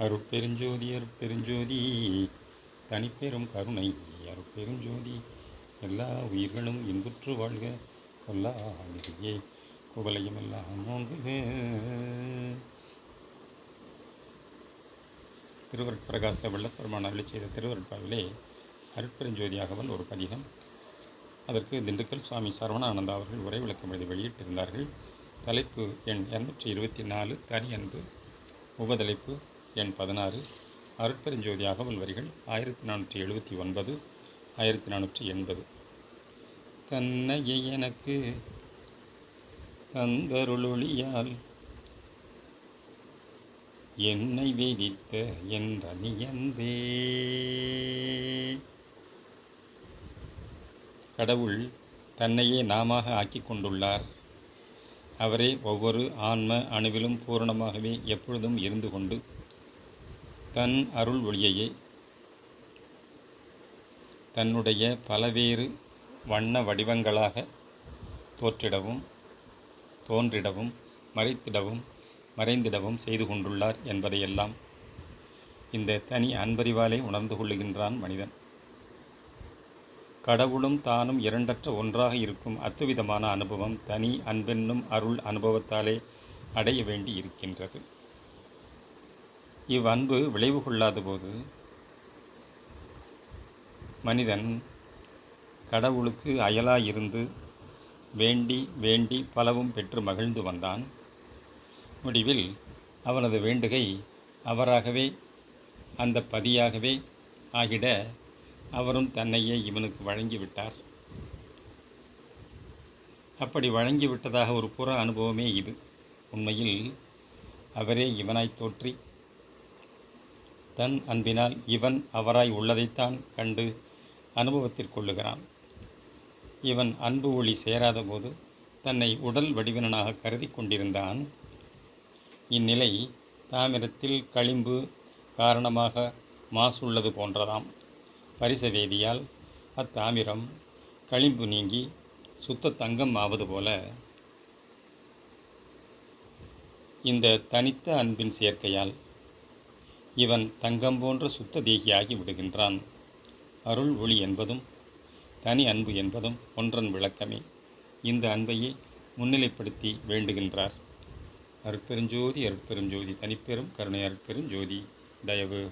அருட்பெருஞ்சோதி அருட்பெருஞ்சோதி தனிப்பெரும் கருணை அருட்பெருஞ்சோதி எல்லா உயிர்களும் இன்புற்று வாழ்க எல்லா விதியே குவலையும் எல்லாம் ஓங்குக. திருவருட்பிரகாச வெள்ளப்பெருமான் அருளி செய்த திருவருட்பாவிலே அருட்பெருஞ்சோதியாகவன் ஒரு பதிகம். அதற்கு திண்டுக்கல் சுவாமி சரவணானந்தா அவர்கள் உரை விளக்கம் எழுதி வெளியிட்டிருந்தார்கள். தலைப்பு எண் 224 தனி அன்பு. உபதலைப்பு எண் 16. அருட்பெருஞ்சோதி அகவல் வரிகள் 1479 1480. தன்னையை எனக்கு தந்தருளொளியால் என்னை வேதித்த என்ற நியன்பே. கடவுள் தன்னையே நாமாக ஆக்கி கொண்டுள்ளார். அவரே ஒவ்வொரு ஆன்ம அணுவிலும் பூரணமாகவே எப்பொழுதும் இருந்து கொண்டு தன் அருள் ஒளியையே தன்னுடைய பலவேறு வண்ண வடிவங்களாக தோன்றிடவும் மறைத்திடவும் மறைந்திடவும் செய்து கொண்டுள்ளார் என்பதையெல்லாம் இந்த தனி அன்பறிவாலே உணர்ந்து கொள்ளுகின்றான் மனிதன். கடவுளும் தானும் இரண்டற்ற ஒன்றாக இருக்கும் அத்துவிதமான அனுபவம் தனி அன்பென்னும் அருள் அனுபவத்தாலே அடைய வேண்டி இருக்கின்றது. இவ்வன்பு விளைவு கொள்ளாத போது மனிதன் கடவுளுக்கு அயலாயிருந்து வேண்டி வேண்டி பலவும் பெற்று மகிழ்ந்து வந்தான். முடிவில் அவனது வேண்டுகை அவராகவே அந்த பதியாகவே ஆகிட அவரும் தன்னையே இவனுக்கு வழங்கிவிட்டார். அப்படி வழங்கிவிட்டதாக ஒரு புற அனுபவமே இது. உண்மையில் அவரே இவனாய் தோற்றி தன் அன்பினால் இவன் அவராய் உள்ளதைத்தான் கண்டு அனுபவத்திற்கொள்ளுகிறான். இவன் அன்பு ஒளி சேராத போது தன்னை உடல் வடிவினனாக கருதி கொண்டிருந்தான். இந்நிலை தாமிரத்தில் களிம்பு காரணமாக மாசுள்ளது போன்றதாம். பரிசவேதியால் அத்தாமிரம் களிம்பு நீங்கி சுத்த தங்கம் ஆவது போல இந்த தனித்த அன்பின் சேர்க்கையால் இவன் தங்கம் போன்ற சுத்த தேகியாகி விடுகின்றான். அருள் ஒளி என்பதும் தனி அன்பு என்பதும் ஒன்றன் விளக்கமே. இந்த அன்பையே முன்னிலைப்படுத்தி வேண்டுகின்றார். அருட்பெருஞ்சோதி அருட்பெருஞ்சோதி தனிப்பெரும் கருணை அருட்பெருஞ்சோதி தயவு.